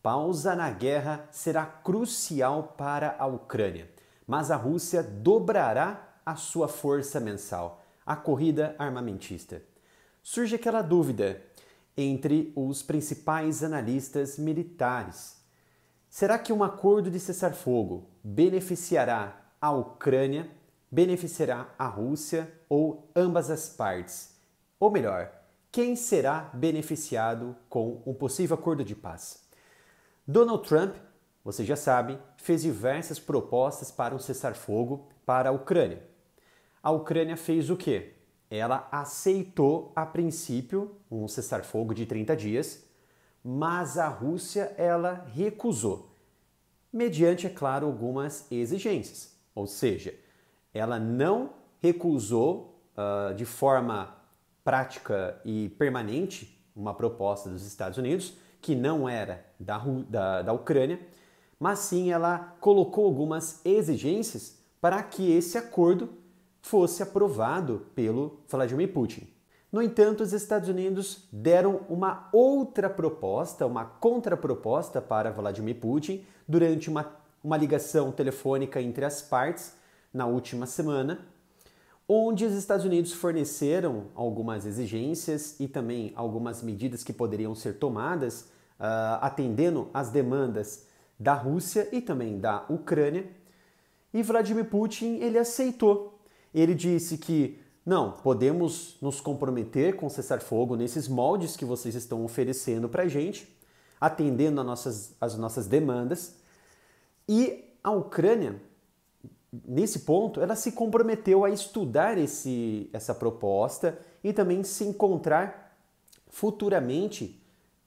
Pausa na guerra será crucial para a Ucrânia, mas a Rússia dobrará a sua força mensal, a corrida armamentista. Surge aquela dúvida entre os principais analistas militares. Será que um acordo de cessar-fogo beneficiará a Ucrânia, beneficiará a Rússia ou ambas as partes? Ou melhor, quem será beneficiado com um possível acordo de paz? Donald Trump, você já sabe, fez diversas propostas para um cessar-fogo para a Ucrânia. A Ucrânia fez o quê? Ela aceitou, a princípio, um cessar-fogo de 30 dias, mas a Rússia ela recusou, mediante, é claro, algumas exigências. Ou seja, ela não recusou de forma prática e permanente uma proposta dos Estados Unidos, que não era da Ucrânia, mas sim ela colocou algumas exigências para que esse acordo fosse aprovado pelo Vladimir Putin. No entanto, os Estados Unidos deram uma outra proposta, uma contraproposta para Vladimir Putin durante uma ligação telefônica entre as partes na última semana, onde os Estados Unidos forneceram algumas exigências e também algumas medidas que poderiam ser tomadas atendendo às demandas da Rússia e também da Ucrânia. E Vladimir Putin ele aceitou. Ele disse que não, podemos nos comprometer com cessar-fogo nesses moldes que vocês estão oferecendo para a gente, atendendo às nossas demandas. E a Ucrânia, nesse ponto, ela se comprometeu a estudar essa proposta e também se encontrar futuramente,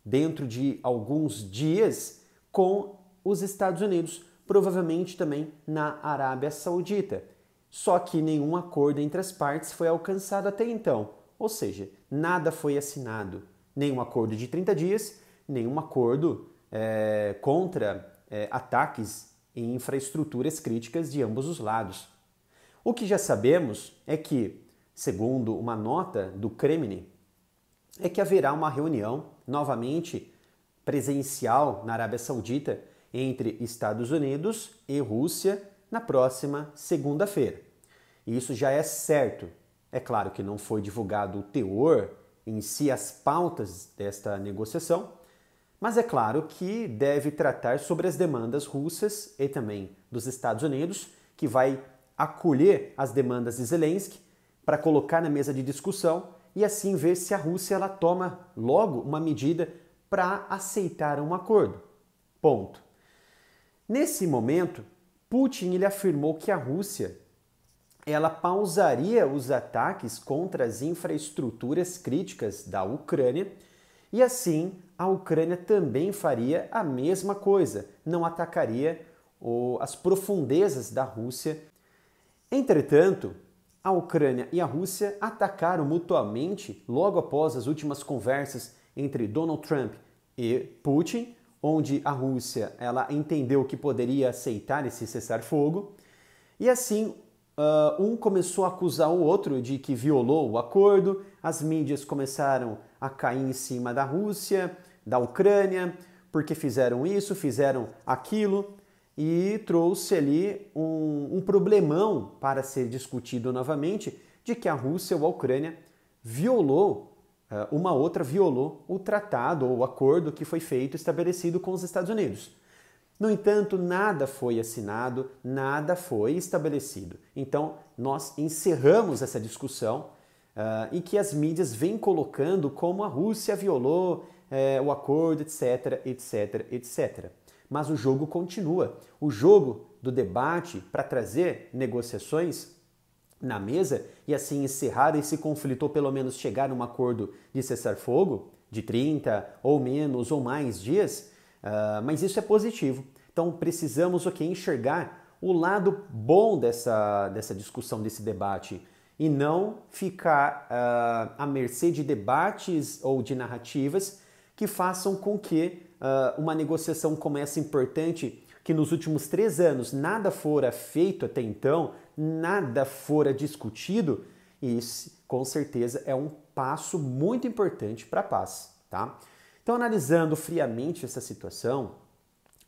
dentro de alguns dias, com os Estados Unidos, provavelmente também na Arábia Saudita. Só que nenhum acordo entre as partes foi alcançado até então, ou seja, nada foi assinado, nenhum acordo de 30 dias, nenhum acordo contra ataques em infraestruturas críticas de ambos os lados. O que já sabemos é que, segundo uma nota do Kremlin, é que haverá uma reunião novamente presencial na Arábia Saudita entre Estados Unidos e Rússia na próxima segunda-feira. Isso já é certo. É claro que não foi divulgado o teor em si, as pautas desta negociação, mas é claro que deve tratar sobre as demandas russas e também dos Estados Unidos, que vai acolher as demandas de Zelensky para colocar na mesa de discussão e assim ver se a Rússia ela toma logo uma medida para aceitar um acordo. Ponto. Nesse momento, Putin ele afirmou que a Rússia ela pausaria os ataques contra as infraestruturas críticas da Ucrânia e assim a Ucrânia também faria a mesma coisa, não atacaria as profundezas da Rússia. Entretanto, a Ucrânia e a Rússia atacaram mutuamente logo após as últimas conversas entre Donald Trump e Putin, onde a Rússia ela entendeu que poderia aceitar esse cessar-fogo, e assim um começou a acusar o outro de que violou o acordo, as mídias começaram a cair em cima da Rússia, da Ucrânia, porque fizeram isso, fizeram aquilo, e trouxe ali um problemão para ser discutido novamente de que a Rússia ou a Ucrânia uma outra violou o tratado ou o acordo que foi feito, estabelecido com os Estados Unidos. No entanto, nada foi assinado, nada foi estabelecido. Então, nós encerramos essa discussão em que as mídias vêm colocando como a Rússia violou o acordo, etc, etc, etc. Mas o jogo continua. O jogo do debate para trazer negociações na mesa e assim encerrar esse conflito ou pelo menos chegar a um acordo de cessar-fogo de 30 ou menos ou mais dias, mas isso é positivo. Então precisamos enxergar o lado bom dessa discussão, desse debate e não ficar à mercê de debates ou de narrativas que façam com que uma negociação como essa importante, que nos últimos 3 anos nada fora feito até então, nada fora discutido, e isso com certeza é um passo muito importante para a paz, tá? Então, analisando friamente essa situação,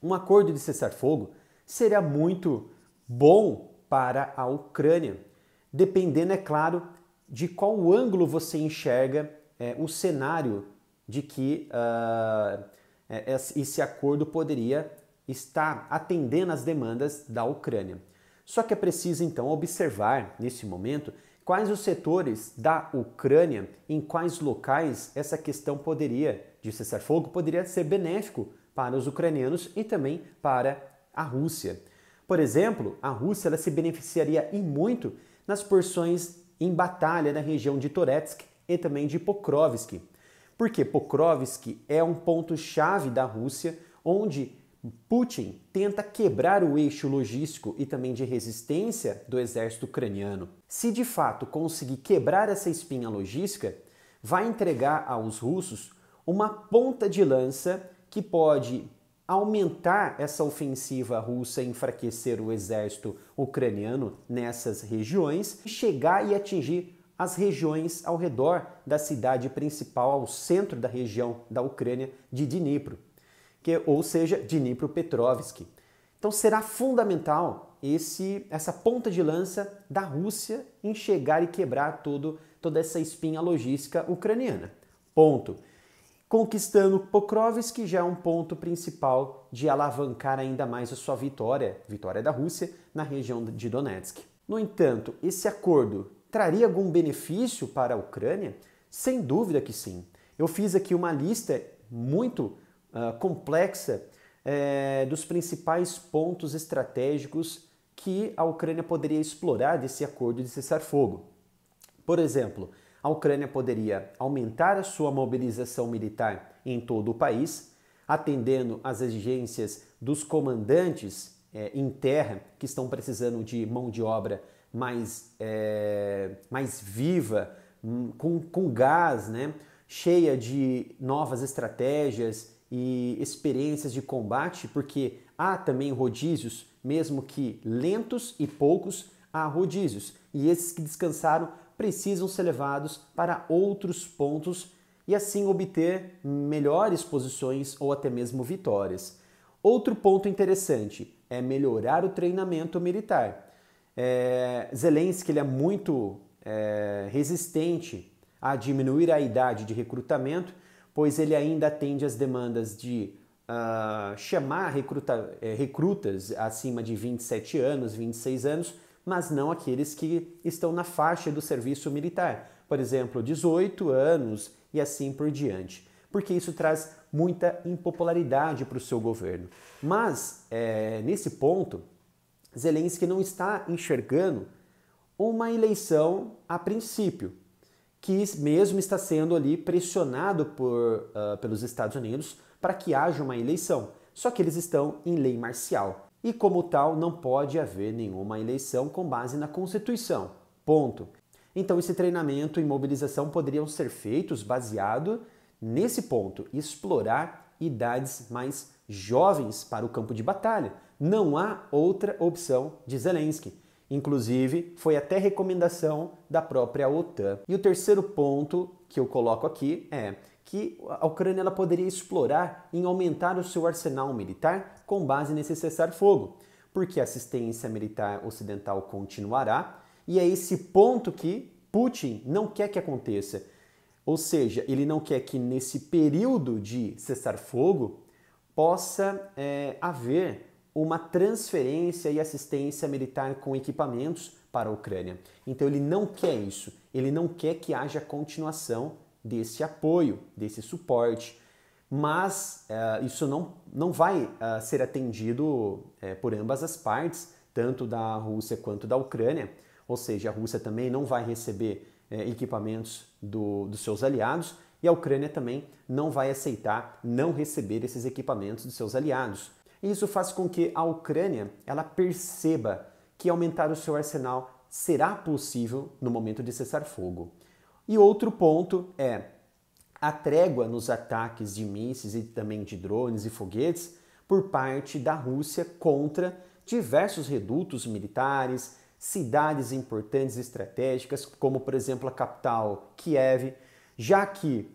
um acordo de cessar-fogo seria muito bom para a Ucrânia, dependendo, é claro, de qual ângulo você enxerga o cenário de que esse acordo poderia estar atendendo às demandas da Ucrânia. Só que é preciso, então, observar, nesse momento, quais os setores da Ucrânia, em quais locais essa questão de cessar-fogo poderia ser benéfico para os ucranianos e também para a Rússia. Por exemplo, a Rússia ela se beneficiaria e muito nas porções em batalha na região de Toretsk e também de Pokrovsk. Porque Pokrovsk é um ponto-chave da Rússia, onde Putin tenta quebrar o eixo logístico e também de resistência do exército ucraniano. Se de fato conseguir quebrar essa espinha logística, vai entregar aos russos uma ponta de lança que pode aumentar essa ofensiva russa e enfraquecer o exército ucraniano nessas regiões e chegar e atingir as regiões ao redor da cidade principal, ao centro da região da Ucrânia de Dnipro, ou seja, Dnipropetrovsk. Então será fundamental essa ponta de lança da Rússia em chegar e quebrar toda essa espinha logística ucraniana. Ponto. Conquistando Pokrovsk já é um ponto principal de alavancar ainda mais a sua vitória da Rússia na região de Donetsk. No entanto, esse acordo traria algum benefício para a Ucrânia? Sem dúvida que sim. Eu fiz aqui uma lista muito complexa dos principais pontos estratégicos que a Ucrânia poderia explorar desse acordo de cessar-fogo. Por exemplo, a Ucrânia poderia aumentar a sua mobilização militar em todo o país, atendendo às exigências dos comandantes em terra que estão precisando de mão de obra mais viva, com gás, né? Cheia de novas estratégias e experiências de combate, porque há também rodízios, mesmo que lentos e poucos, há rodízios. E esses que descansaram precisam ser levados para outros pontos e assim obter melhores posições ou até mesmo vitórias. Outro ponto interessante é melhorar o treinamento militar. Zelensky ele é muito resistente a diminuir a idade de recrutamento, pois ele ainda atende às demandas de chamar recrutas acima de 27 anos, 26 anos, mas não aqueles que estão na faixa do serviço militar, por exemplo, 18 anos e assim por diante, porque isso traz muita impopularidade para o seu governo. Mas, nesse ponto, Zelensky não está enxergando uma eleição a princípio, que mesmo está sendo ali pressionado pelos Estados Unidos para que haja uma eleição, só que eles estão em lei marcial. E como tal, não pode haver nenhuma eleição com base na Constituição. Ponto. Então esse treinamento e mobilização poderiam ser feitos baseado nesse ponto, explorar idades mais jovens para o campo de batalha. Não há outra opção de Zelensky. Inclusive, foi até recomendação da própria OTAN. E o terceiro ponto que eu coloco aqui é que a Ucrânia ela poderia explorar em aumentar o seu arsenal militar com base nesse cessar-fogo, porque a assistência militar ocidental continuará e é esse ponto que Putin não quer que aconteça. Ou seja, ele não quer que nesse período de cessar-fogo possa haver uma transferência e assistência militar com equipamentos para a Ucrânia. Então ele não quer isso, ele não quer que haja continuação desse apoio, desse suporte, mas isso não vai ser atendido por ambas as partes, tanto da Rússia quanto da Ucrânia, ou seja, a Rússia também não vai receber equipamentos dos seus aliados e a Ucrânia também não vai aceitar não receber esses equipamentos dos seus aliados. Isso faz com que a Ucrânia ela perceba que aumentar o seu arsenal será possível no momento de cessar-fogo. E outro ponto é a trégua nos ataques de mísseis e também de drones e foguetes por parte da Rússia contra diversos redutos militares, cidades importantes e estratégicas, como por exemplo a capital Kiev, já que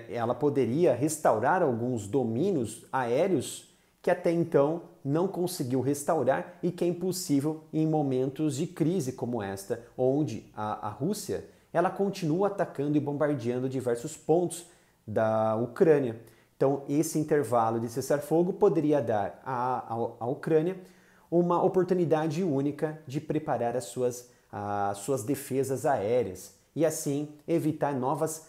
ela poderia restaurar alguns domínios aéreos que até então não conseguiu restaurar e que é impossível em momentos de crise como esta, onde a Rússia ela continua atacando e bombardeando diversos pontos da Ucrânia. Então, esse intervalo de cessar-fogo poderia dar à Ucrânia uma oportunidade única de preparar as suas defesas aéreas e, assim, evitar novas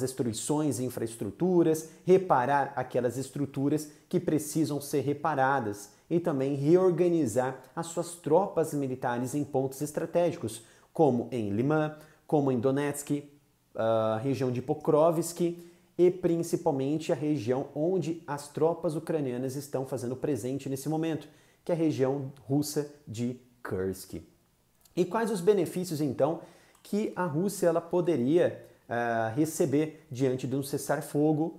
destruições em infraestruturas, reparar aquelas estruturas que precisam ser reparadas e também reorganizar as suas tropas militares em pontos estratégicos, como em Liman, como em Donetsk, a região de Pokrovsk e principalmente a região onde as tropas ucranianas estão fazendo presente nesse momento, que é a região russa de Kursk. E quais os benefícios, então, que a Rússia ela poderia receber diante de um cessar-fogo,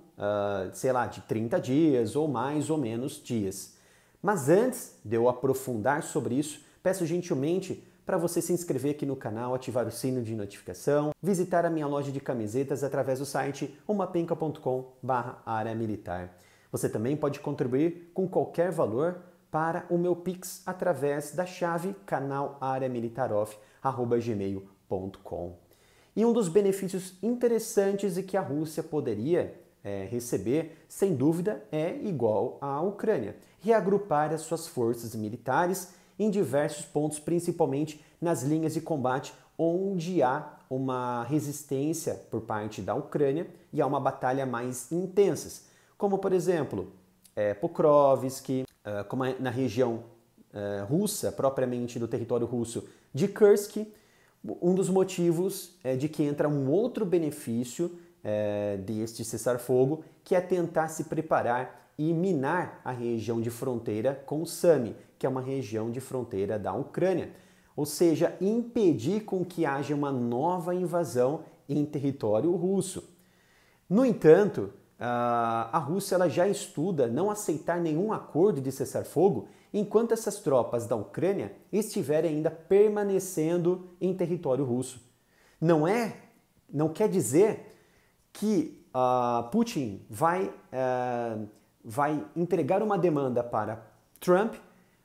sei lá, de 30 dias ou mais ou menos dias? Mas antes de eu aprofundar sobre isso, peço gentilmente para você se inscrever aqui no canal, ativar o sino de notificação, visitar a minha loja de camisetas através do site umapenca.com/área militar. Você também pode contribuir com qualquer valor para o meu Pix através da chave canalareamilitaroff@gmail.com. E um dos benefícios interessantes e que a Rússia poderia receber, sem dúvida, é igual à Ucrânia: reagrupar as suas forças militares em diversos pontos, principalmente nas linhas de combate onde há uma resistência por parte da Ucrânia e há uma batalha mais intensas, como por exemplo Pokrovsk, como na região russa, propriamente do território russo de Kursk. Um dos motivos de que entra um outro benefício deste cessar-fogo, que é tentar se preparar e minar a região de fronteira com Sami, que é uma região de fronteira da Ucrânia, ou seja, impedir com que haja uma nova invasão em território russo. No entanto, a Rússia ela já estuda não aceitar nenhum acordo de cessar-fogo enquanto essas tropas da Ucrânia estiverem ainda permanecendo em território russo. Não quer dizer que Putin vai entregar uma demanda para Trump,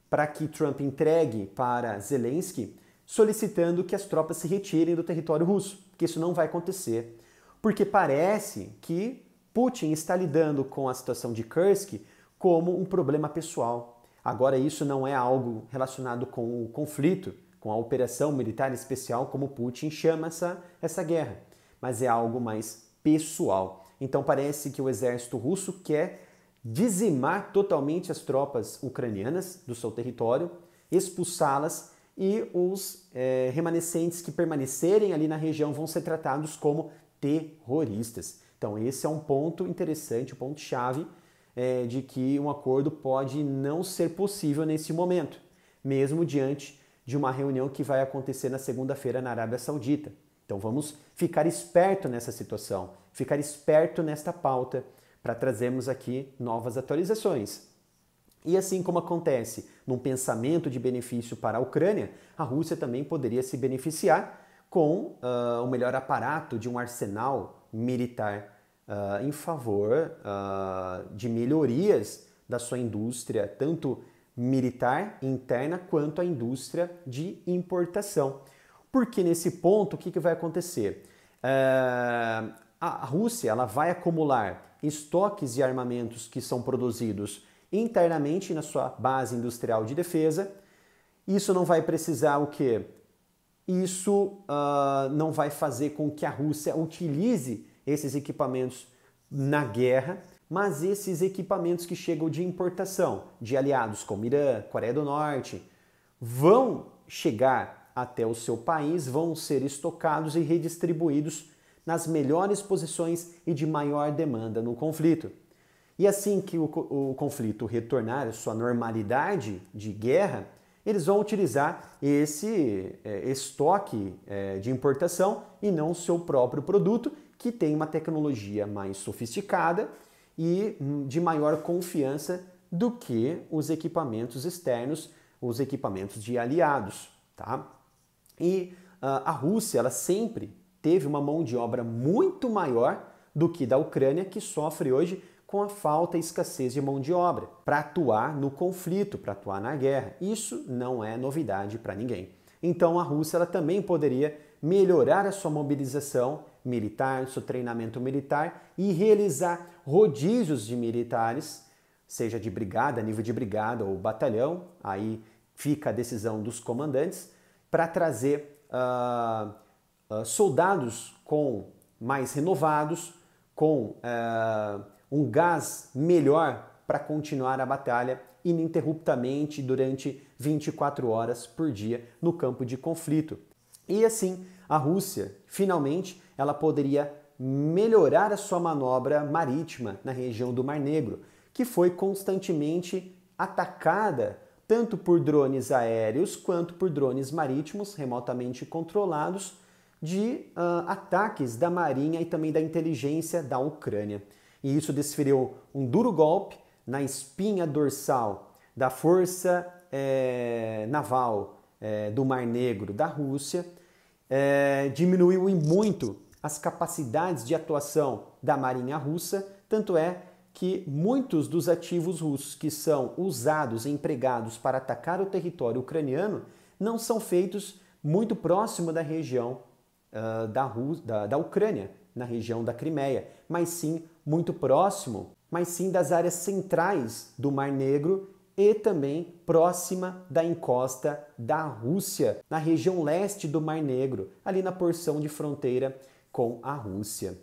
para que Trump entregue para Zelensky, solicitando que as tropas se retirem do território russo, porque isso não vai acontecer. Porque parece que Putin está lidando com a situação de Kursk como um problema pessoal. Agora, isso não é algo relacionado com o conflito, com a operação militar especial, como Putin chama essa guerra, mas é algo mais pessoal. Então parece que o exército russo quer dizimar totalmente as tropas ucranianas do seu território, expulsá-las e os remanescentes que permanecerem ali na região vão ser tratados como terroristas. Então esse é um ponto interessante, um ponto-chave de que um acordo pode não ser possível nesse momento, mesmo diante de uma reunião que vai acontecer na segunda-feira na Arábia Saudita. Então vamos ficar esperto nessa situação, ficar esperto nesta pauta, para trazermos aqui novas atualizações. E assim como acontece num pensamento de benefício para a Ucrânia, a Rússia também poderia se beneficiar com o melhor aparato de um arsenal militar em favor de melhorias da sua indústria, tanto militar interna quanto a indústria de importação. Porque nesse ponto, o que vai acontecer? A Rússia ela vai acumular estoques de armamentos que são produzidos internamente na sua base industrial de defesa. Isso não vai precisar o quê? Isso não vai fazer com que a Rússia utilize esses equipamentos na guerra, mas esses equipamentos que chegam de importação de aliados como Irã, Coreia do Norte, vão chegar até o seu país, vão ser estocados e redistribuídos nas melhores posições e de maior demanda no conflito. E assim que o conflito retornar à sua normalidade de guerra, eles vão utilizar esse estoque de importação e não o seu próprio produto, que tem uma tecnologia mais sofisticada e de maior confiança do que os equipamentos externos, os equipamentos de aliados. Tá? E a Rússia ela sempre teve uma mão de obra muito maior do que da Ucrânia, que sofre hoje com a falta e escassez de mão de obra para atuar no conflito, para atuar na guerra. Isso não é novidade para ninguém. Então a Rússia ela também poderia melhorar a sua mobilização militar, seu treinamento militar e realizar rodízios de militares, seja de brigada, nível de brigada ou batalhão, aí fica a decisão dos comandantes, para trazer soldados com mais renovados, com um gás melhor para continuar a batalha ininterruptamente durante 24 horas por dia no campo de conflito. E assim, a Rússia, finalmente, ela poderia melhorar a sua manobra marítima na região do Mar Negro, que foi constantemente atacada tanto por drones aéreos quanto por drones marítimos remotamente controlados de ataques da Marinha e também da inteligência da Ucrânia. E isso desferiu um duro golpe na espinha dorsal da força naval do Mar Negro da Rússia, diminuiu em muito as capacidades de atuação da Marinha Russa, tanto é que muitos dos ativos russos que são usados e empregados para atacar o território ucraniano não são feitos muito próximo da região da Ucrânia, na região da Crimeia, mas sim muito próximo, mas sim das áreas centrais do Mar Negro e também próxima da encosta da Rússia, na região leste do Mar Negro, ali na porção de fronteira com a Rússia.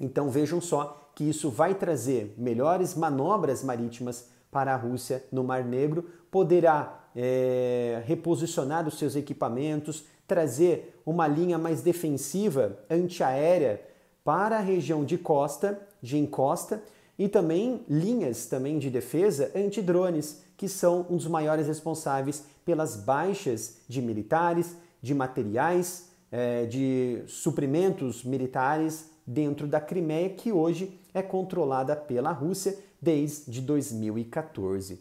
Então vejam só que isso vai trazer melhores manobras marítimas para a Rússia no Mar Negro, poderá reposicionar os seus equipamentos, trazer uma linha mais defensiva antiaérea para a região de encosta, e também linhas de defesa antidrones, que são um dos maiores responsáveis pelas baixas de militares, de materiais, de suprimentos militares dentro da Crimeia, que hoje é controlada pela Rússia desde 2014.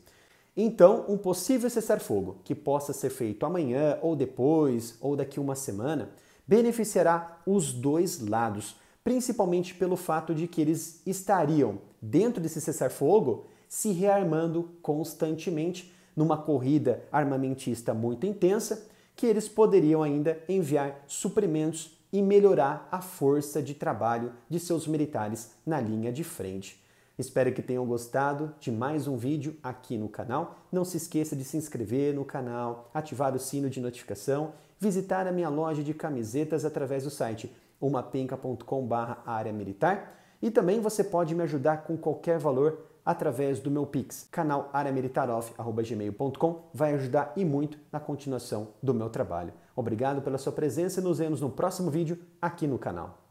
Então, um possível cessar-fogo que possa ser feito amanhã ou depois ou daqui uma semana beneficiará os dois lados, principalmente pelo fato de que eles estariam, dentro desse cessar-fogo, se rearmando constantemente numa corrida armamentista muito intensa, que eles poderiam ainda enviar suprimentos e melhorar a força de trabalho de seus militares na linha de frente. Espero que tenham gostado de mais um vídeo aqui no canal. Não se esqueça de se inscrever no canal, ativar o sino de notificação, visitar a minha loja de camisetas através do site umapenca.com/área militar, e também você pode me ajudar com qualquer valor através do meu Pix, canal areamilitaroff@gmail.com, vai ajudar e muito na continuação do meu trabalho. Obrigado pela sua presença e nos vemos no próximo vídeo aqui no canal.